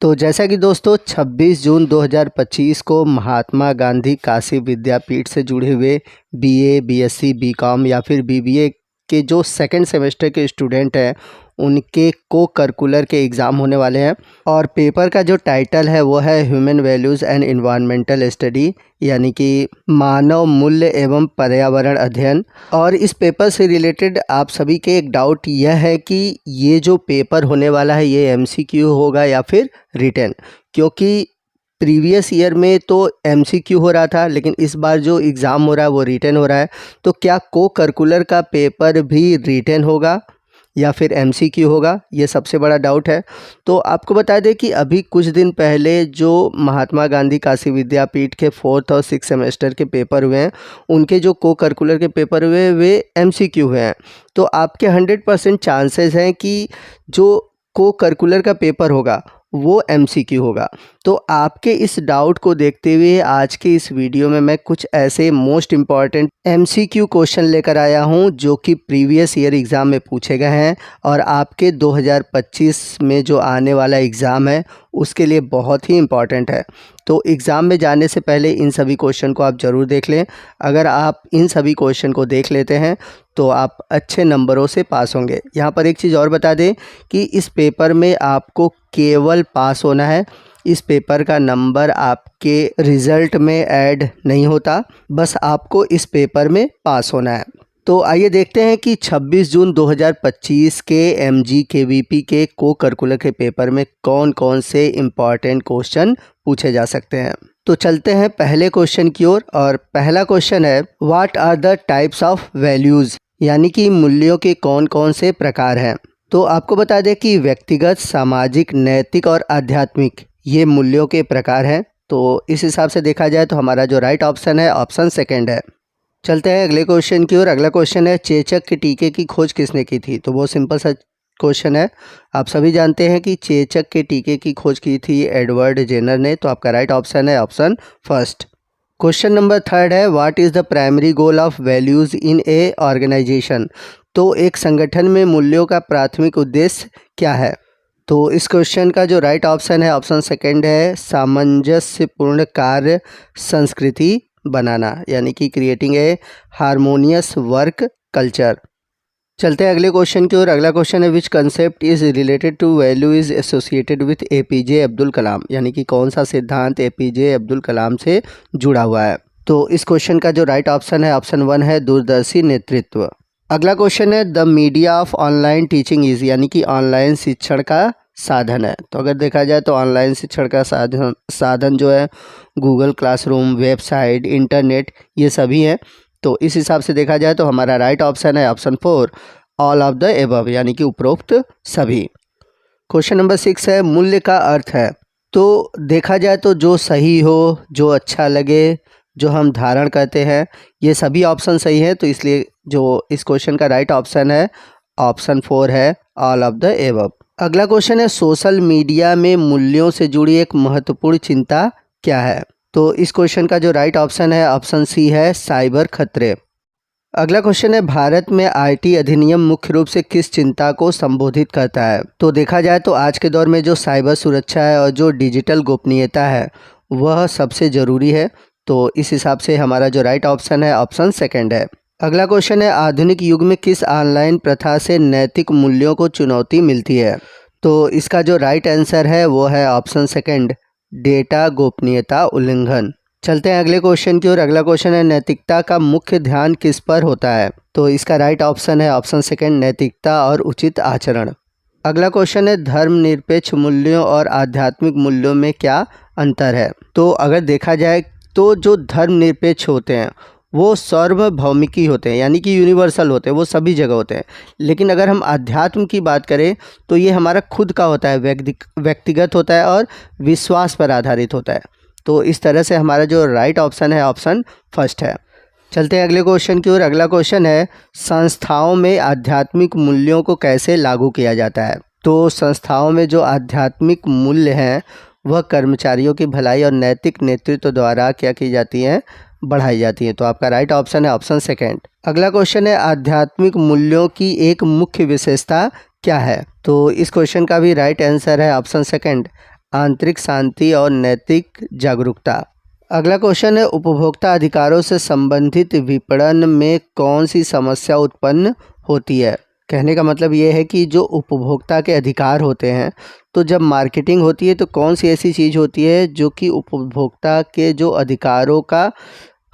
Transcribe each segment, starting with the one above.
तो जैसा कि दोस्तों 26 जून 2025 को महात्मा गांधी काशी विद्यापीठ से जुड़े हुए बीए, बीएससी, बीकॉम या फिर बीबीए के जो सेकंड सेमेस्टर के स्टूडेंट हैं उनके को करिकुलर के एग्ज़ाम होने वाले हैं। और पेपर का जो टाइटल है वो है human values and environmental study, यानी कि मानव मूल्य एवं पर्यावरण अध्ययन। और इस पेपर से रिलेटेड आप सभी के एक डाउट यह है कि ये जो पेपर होने वाला है ये एमसीक्यू होगा या फिर रिटन, क्योंकि प्रीवियस ईयर में तो एमसीक्यू हो रहा था लेकिन इस बार जो एग्ज़ाम हो रहा है वो रिटन हो रहा है। तो क्या को करिकुलर का पेपर भी रिटन होगा या फिर एमसीक्यू होगा, ये सबसे बड़ा डाउट है। तो आपको बता दें कि अभी कुछ दिन पहले जो महात्मा गांधी काशी विद्यापीठ के 4th और 6th सेमेस्टर के पेपर हुए हैं उनके जो को करिकुलर के पेपर हुए वे एमसीक्यू हुए हैं। तो आपके 100% चांसेस हैं कि जो को करिकुलर का पेपर होगा वो एमसीक्यू होगा। तो आपके इस डाउट को देखते हुए आज के इस वीडियो में मैं कुछ ऐसे मोस्ट इम्पॉर्टेंट एमसीक्यू क्वेश्चन लेकर आया हूं जो कि प्रीवियस ईयर एग्ज़ाम में पूछे गए हैं और आपके 2025 में जो आने वाला एग्ज़ाम है उसके लिए बहुत ही इम्पॉर्टेंट है। तो एग्ज़ाम में जाने से पहले इन सभी क्वेश्चन को आप ज़रूर देख लें। अगर आप इन सभी क्वेश्चन को देख लेते हैं तो आप अच्छे नंबरों से पास होंगे। यहाँ पर एक चीज़ और बता दें कि इस पेपर में आपको केवल पास होना है। इस पेपर का नंबर आपके रिज़ल्ट में ऐड नहीं होता, बस आपको इस पेपर में पास होना है। तो आइए देखते हैं कि 26 जून 2025 के MGKVP के को करिकुलर के पेपर में कौन कौन से इम्पॉर्टेंट क्वेश्चन पूछे जा सकते हैं। तो चलते हैं पहले क्वेश्चन की ओर और पहला क्वेश्चन है what are the types of values, यानी कि मूल्यों के कौन कौन से प्रकार हैं। तो आपको बता दें कि व्यक्तिगत, सामाजिक, नैतिक और आध्यात्मिक ये मूल्यों के प्रकार हैं। तो इस हिसाब से देखा जाए तो हमारा जो राइट ऑप्शन है ऑप्शन सेकंड है। चलते हैं अगले क्वेश्चन की ओर। अगला क्वेश्चन है चेचक के टीके की खोज किसने की थी। तो बहुत सिंपल सा क्वेश्चन है। आप सभी जानते हैं कि चेचक के टीके की खोज की थी एडवर्ड जेनर ने। तो आपका राइट ऑप्शन है option first. Question number third है what is the primary goal of values in a organization. तो एक संगठन में मूल्यों का प्राथमिक उद्देश्य क्या है। तो इस क्वेश्चन का जो राइट ऑप्शन है ऑप्शन सेकंड है सामंजस्यपूर्ण कार्य संस्कृति बनाना, यानी कि creating a harmonious work culture. चलते हैं अगले क्वेश्चन की ओर। अगला क्वेश्चन है which concept is related to value is associated with APJ Abdul Kalam, यानी कि कौन सा सिद्धांत APJ अब्दुल कलाम से जुड़ा हुआ है। तो इस क्वेश्चन का जो राइट ऑप्शन है ऑप्शन वन है दूरदर्शी नेतृत्व। अगला क्वेश्चन है the media of online teaching is, यानी कि ऑनलाइन शिक्षण का साधन है। तो अगर देखा जाए तो ऑनलाइन शिक्षण का साधन जो है गूगल क्लासरूम, वेबसाइट, इंटरनेट ये सभी हैं। तो इस हिसाब से देखा जाए तो हमारा राइट ऑप्शन है option four all of the above, यानी कि उपरोक्त सभी। क्वेश्चन नंबर 6 है मूल्य का अर्थ है। तो देखा जाए तो जो सही हो, जो अच्छा लगे, जो हम धारण करते हैं, ये सभी ऑप्शन सही है। तो इसलिए जो इस क्वेश्चन का राइट ऑप्शन है ऑप्शन फोर है ऑल ऑफ द एबव। अगला क्वेश्चन है सोशल मीडिया में मूल्यों से जुड़ी एक महत्वपूर्ण चिंता क्या है। तो इस क्वेश्चन का जो राइट ऑप्शन है ऑप्शन सी है साइबर खतरे। अगला क्वेश्चन है भारत में IT अधिनियम मुख्य रूप से किस चिंता को संबोधित करता है। तो देखा जाए तो आज के दौर में जो साइबर सुरक्षा है और जो डिजिटल गोपनीयता है वह सबसे ज़रूरी है। तो इस हिसाब से हमारा जो राइट ऑप्शन है ऑप्शन सेकंड है। अगला क्वेश्चन है आधुनिक युग में किस ऑनलाइन प्रथा से नैतिक मूल्यों को चुनौती मिलती है। तो इसका जो राइट आंसर है वो है ऑप्शन सेकंड डेटा गोपनीयता उल्लंघन। चलते हैं अगले क्वेश्चन की ओर। अगला क्वेश्चन है नैतिकता का मुख्य ध्यान किस पर होता है। तो इसका राइट ऑप्शन है ऑप्शन सेकंड नैतिकता और उचित आचरण। अगला क्वेश्चन है धर्मनिरपेक्ष मूल्यों और आध्यात्मिक मूल्यों में क्या अंतर है। तो अगर देखा जाए तो जो धर्मनिरपेक्ष होते हैं वो सार्वभौमिकी होते हैं, यानी कि यूनिवर्सल होते हैं, वो सभी जगह होते हैं। लेकिन अगर हम अध्यात्म की बात करें तो ये हमारा खुद का होता है, व्यक्तिगत होता है और विश्वास पर आधारित होता है। तो इस तरह से हमारा जो राइट ऑप्शन है ऑप्शन फर्स्ट है। चलते हैं अगले क्वेश्चन की ओर। अगला क्वेश्चन है संस्थाओं में आध्यात्मिक मूल्यों को कैसे लागू किया जाता है। तो संस्थाओं में जो आध्यात्मिक मूल्य हैं वह कर्मचारियों की भलाई और नैतिक नेतृत्व द्वारा क्या की जाती हैं, बढ़ाई जाती है। तो आपका राइट ऑप्शन है ऑप्शन सेकंड। अगला क्वेश्चन है आध्यात्मिक मूल्यों की एक मुख्य विशेषता क्या है। तो इस क्वेश्चन का भी राइट आंसर है ऑप्शन सेकंड आंतरिक शांति और नैतिक जागरूकता। अगला क्वेश्चन है, उपभोक्ता अधिकारों से संबंधित विपणन में कौन सी समस्या उत्पन्न होती है। कहने का मतलब ये है कि जो उपभोक्ता के अधिकार होते हैं, तो जब मार्केटिंग होती है तो कौन सी ऐसी चीज़ होती है जो कि उपभोक्ता के जो अधिकारों का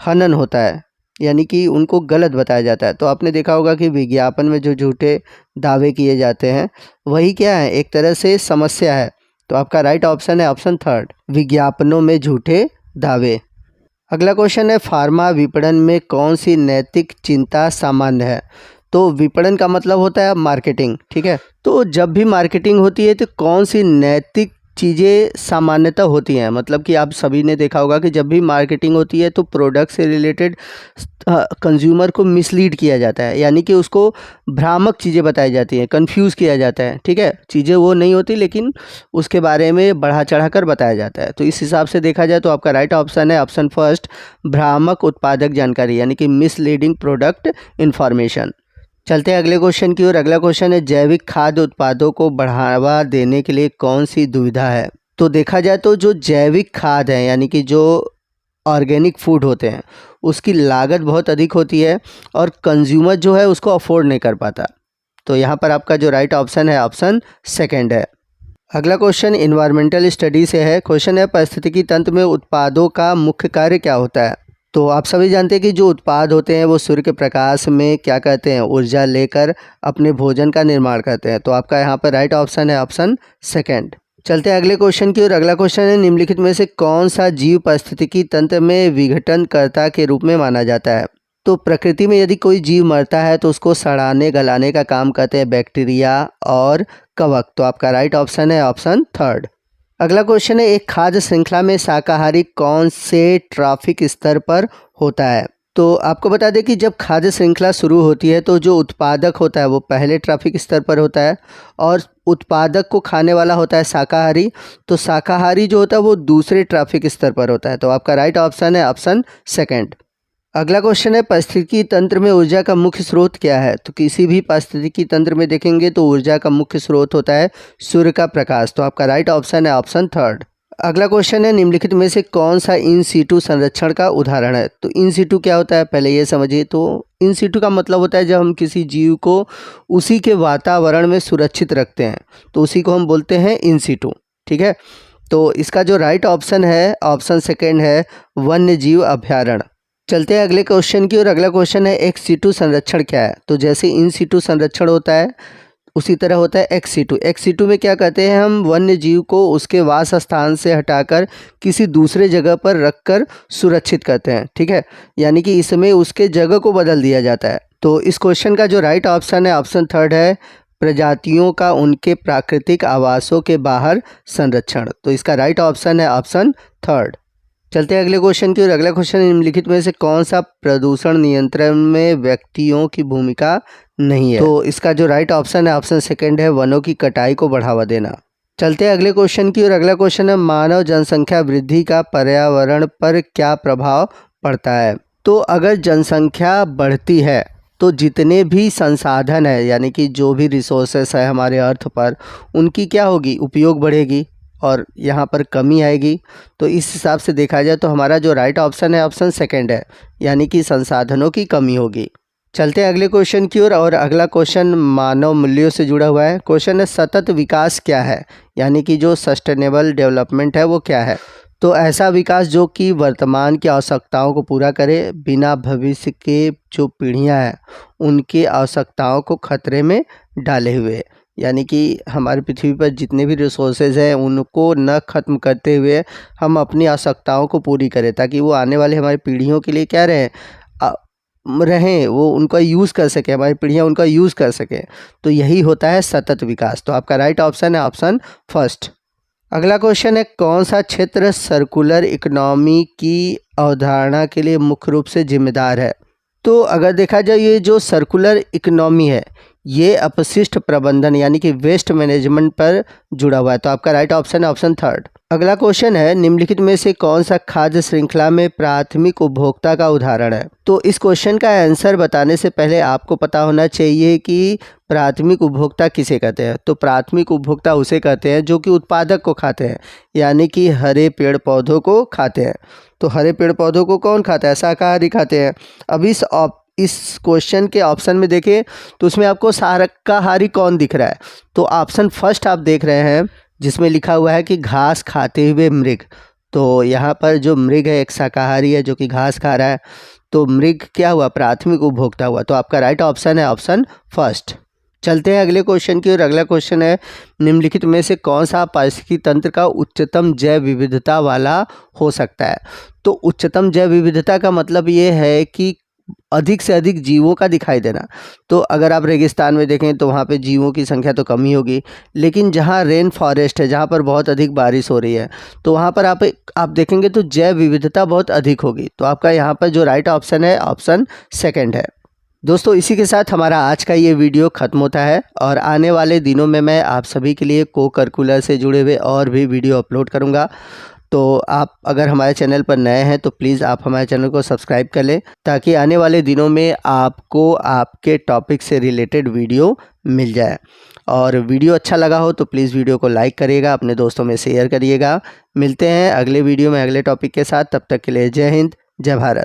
हनन होता है, यानी कि उनको गलत बताया जाता है। तो आपने देखा होगा कि विज्ञापन में जो झूठे दावे किए जाते हैं वही क्या है, एक तरह से समस्या है। तो आपका राइट ऑप्शन है ऑप्शन थर्ड, विज्ञापनों में झूठे दावे। अगला क्वेश्चन है, फार्मा विपणन में कौन सी नैतिक चिंता सामान्य है। तो विपणन का मतलब होता है मार्केटिंग, ठीक है। तो जब भी मार्केटिंग होती है तो कौन सी नैतिक चीज़ें सामान्यतः होती हैं, मतलब कि आप सभी ने देखा होगा कि जब भी मार्केटिंग होती है तो प्रोडक्ट से रिलेटेड कंज्यूमर को मिसलीड किया जाता है, यानी कि उसको भ्रामक चीज़ें बताई जाती हैं, कंफ्यूज किया जाता है, ठीक है। चीज़ें वो नहीं होती लेकिन उसके बारे में बढ़ा चढ़ा कर बताया जाता है। तो इस हिसाब से देखा जाए तो आपका राइट ऑप्शन है ऑप्शन फर्स्ट, भ्रामक उत्पादक जानकारी, यानी कि मिसलीडिंग प्रोडक्ट इन्फॉर्मेशन। चलते हैं अगले क्वेश्चन की ओर। अगला क्वेश्चन है, जैविक खाद्य उत्पादों को बढ़ावा देने के लिए कौन सी दुविधा है। तो देखा जाए तो जो जैविक खाद्य है, यानी कि जो ऑर्गेनिक फूड होते हैं, उसकी लागत बहुत अधिक होती है और कंज्यूमर जो है उसको अफोर्ड नहीं कर पाता। तो यहाँ पर आपका जो राइट ऑप्शन है ऑप्शन सेकेंड है। अगला क्वेश्चन इन्वायरमेंटल स्टडी से है। क्वेश्चन है, पारिस्थितिकी तंत्र में उत्पादों का मुख्य कार्य क्या होता है। तो आप सभी जानते हैं कि जो उत्पाद होते हैं वो सूर्य के प्रकाश में क्या कहते हैं, ऊर्जा लेकर अपने भोजन का निर्माण करते हैं। तो आपका यहाँ पर राइट ऑप्शन है ऑप्शन सेकंड। चलते हैं अगले क्वेश्चन की ओर। अगला क्वेश्चन है, निम्नलिखित में से कौन सा जीव पारिस्थितिकी तंत्र में विघटनकर्ता के रूप में माना जाता है। तो प्रकृति में यदि कोई जीव मरता है तो उसको सड़ाने गलाने का काम करते हैं बैक्टीरिया और कवक। तो आपका राइट ऑप्शन है ऑप्शन थर्ड। अगला क्वेश्चन है, एक खाद्य श्रृंखला में शाकाहारी कौन से ट्रैफिक स्तर पर होता है। तो आपको बता दें कि जब खाद्य श्रृंखला शुरू होती है तो जो उत्पादक होता है वो पहले ट्रैफिक स्तर पर होता है और उत्पादक को खाने वाला होता है शाकाहारी। तो शाकाहारी जो होता है वो दूसरे ट्रैफिक स्तर पर होता है। तो आपका राइट ऑप्शन है ऑप्शन सेकंड। अगला क्वेश्चन है, पारिस्थितिकी तंत्र में ऊर्जा का मुख्य स्रोत क्या है। तो किसी भी पारिस्थितिकी तंत्र में देखेंगे तो ऊर्जा का मुख्य स्रोत होता है सूर्य का प्रकाश। तो आपका राइट ऑप्शन है ऑप्शन थर्ड। अगला क्वेश्चन है, निम्नलिखित में से कौन सा इन सीटू संरक्षण का उदाहरण है। तो इन सीटू क्या होता है पहले ये समझिए। तो इन सीटू का मतलब होता है जब हम किसी जीव को उसी के वातावरण में सुरक्षित रखते हैं तो उसी को हम बोलते हैं इन सीटू, ठीक है। तो इसका जो राइट ऑप्शन है ऑप्शन सेकेंड है, वन्य जीव अभ्यारण्य। चलते हैं अगले क्वेश्चन की और अगला क्वेश्चन है, एक्स सीटू संरक्षण क्या है। तो जैसे इन सीटू संरक्षण होता है उसी तरह होता है एक्स सीटू। एक्स सीटू में क्या कहते हैं, हम वन्य जीव को उसके वास स्थान से हटाकर किसी दूसरे जगह पर रखकर सुरक्षित करते हैं, ठीक है। यानी कि इसमें उसके जगह को बदल दिया जाता है। तो इस क्वेश्चन का जो राइट ऑप्शन है ऑप्शन थर्ड है, प्रजातियों का उनके प्राकृतिक आवासों के बाहर संरक्षण। तो इसका राइट ऑप्शन है ऑप्शन थर्ड। चलते हैं अगले क्वेश्चन की और अगला क्वेश्चन, निम्नलिखित में से कौन सा प्रदूषण नियंत्रण में व्यक्तियों की भूमिका नहीं है। तो इसका जो राइट ऑप्शन है ऑप्शन सेकंड है, वनों की कटाई को बढ़ावा देना। चलते हैं अगले क्वेश्चन की और अगला क्वेश्चन है, मानव जनसंख्या वृद्धि का पर्यावरण पर क्या प्रभाव पड़ता है। तो अगर जनसंख्या बढ़ती है तो जितने भी संसाधन है, यानी कि जो भी रिसोर्सेस है हमारे अर्थ पर, उनकी क्या होगी, उपयोग बढ़ेगी और यहाँ पर कमी आएगी। तो इस हिसाब से देखा जाए तो हमारा जो राइट ऑप्शन है ऑप्शन सेकंड है, यानी कि संसाधनों की कमी होगी। चलते हैं अगले क्वेश्चन की ओर और अगला क्वेश्चन मानव मूल्यों से जुड़ा हुआ है। क्वेश्चन है, सतत विकास क्या है, यानी कि जो सस्टेनेबल डेवलपमेंट है वो क्या है। तो ऐसा विकास जो कि वर्तमान की आवश्यकताओं को पूरा करे बिना भविष्य के जो पीढ़ियां हैं उनकी आवश्यकताओं को खतरे में डाले हुए, यानी कि हमारी पृथ्वी पर जितने भी रिसोर्सेज हैं उनको न ख़त्म करते हुए हम अपनी आवश्यकताओं को पूरी करें ताकि वो आने वाले हमारी पीढ़ियों के लिए क्या रहें, वो उनका यूज़ कर सके, हमारी पीढ़ियाँ उनका यूज़ कर सकें। तो यही होता है सतत विकास। तो आपका राइट ऑप्शन है ऑप्शन फर्स्ट। अगला क्वेश्चन है, कौन सा क्षेत्र सर्कुलर इकोनॉमी की अवधारणा के लिए मुख्य रूप से जिम्मेदार है। तो अगर देखा जाए ये जो सर्कुलर इकोनॉमी है ये अपशिष्ट प्रबंधन यानी कि वेस्ट मैनेजमेंट पर जुड़ा हुआ है। तो आपका राइट ऑप्शन है ऑप्शन थर्ड। अगला क्वेश्चन है, निम्नलिखित में से कौन सा खाद्य श्रृंखला में प्राथमिक उपभोक्ता का उदाहरण है। तो इस क्वेश्चन का आंसर बताने से पहले आपको पता होना चाहिए कि प्राथमिक उपभोक्ता किसे कहते हैं। तो प्राथमिक उपभोक्ता उसे कहते हैं जो कि उत्पादक को खाते हैं, यानी कि हरे पेड़ पौधों को खाते हैं। तो हरे पेड़ पौधों को कौन खाता है? शाकाहारी खाते हैं। अब इस क्वेश्चन के ऑप्शन में देखें तो उसमें आपको शाकाहारी कौन दिख रहा है? तो ऑप्शन फर्स्ट आप देख रहे हैं जिसमें लिखा हुआ है कि घास खाते हुए मृग। तो यहाँ पर जो मृग है एक शाकाहारी है जो कि घास खा रहा है, तो मृग क्या हुआ? प्राथमिक उपभोक्ता हुआ। तो आपका राइट ऑप्शन है ऑप्शन फर्स्ट। चलते हैं अगले क्वेश्चन की ओर। अगला क्वेश्चन है, निम्नलिखित में से कौन सा पारिस्थितिकी तंत्र का उच्चतम जैव विविधता वाला हो सकता है? तो उच्चतम जैव विविधता का मतलब ये है कि अधिक से अधिक जीवों का दिखाई देना। तो अगर आप रेगिस्तान में देखें तो वहाँ पे जीवों की संख्या तो कम ही होगी, लेकिन जहाँ रेन फॉरेस्ट है, जहाँ पर बहुत अधिक बारिश हो रही है, तो वहाँ पर आप देखेंगे तो जैव विविधता बहुत अधिक होगी। तो आपका यहाँ पर जो राइट ऑप्शन है ऑप्शन सेकंड है। दोस्तों, इसी के साथ हमारा आज का ये वीडियो ख़त्म होता है और आने वाले दिनों में मैं आप सभी के लिए को करिकुलर से जुड़े हुए और भी वीडियो अपलोड करूँगा। तो आप अगर हमारे चैनल पर नए हैं तो प्लीज़ आप हमारे चैनल को सब्सक्राइब कर लें, ताकि आने वाले दिनों में आपको आपके टॉपिक से रिलेटेड वीडियो मिल जाए। और वीडियो अच्छा लगा हो तो प्लीज़ वीडियो को लाइक करिएगा, अपने दोस्तों में शेयर करिएगा। मिलते हैं अगले वीडियो में अगले टॉपिक के साथ। तब तक के लिए जय हिंद, जय भारत।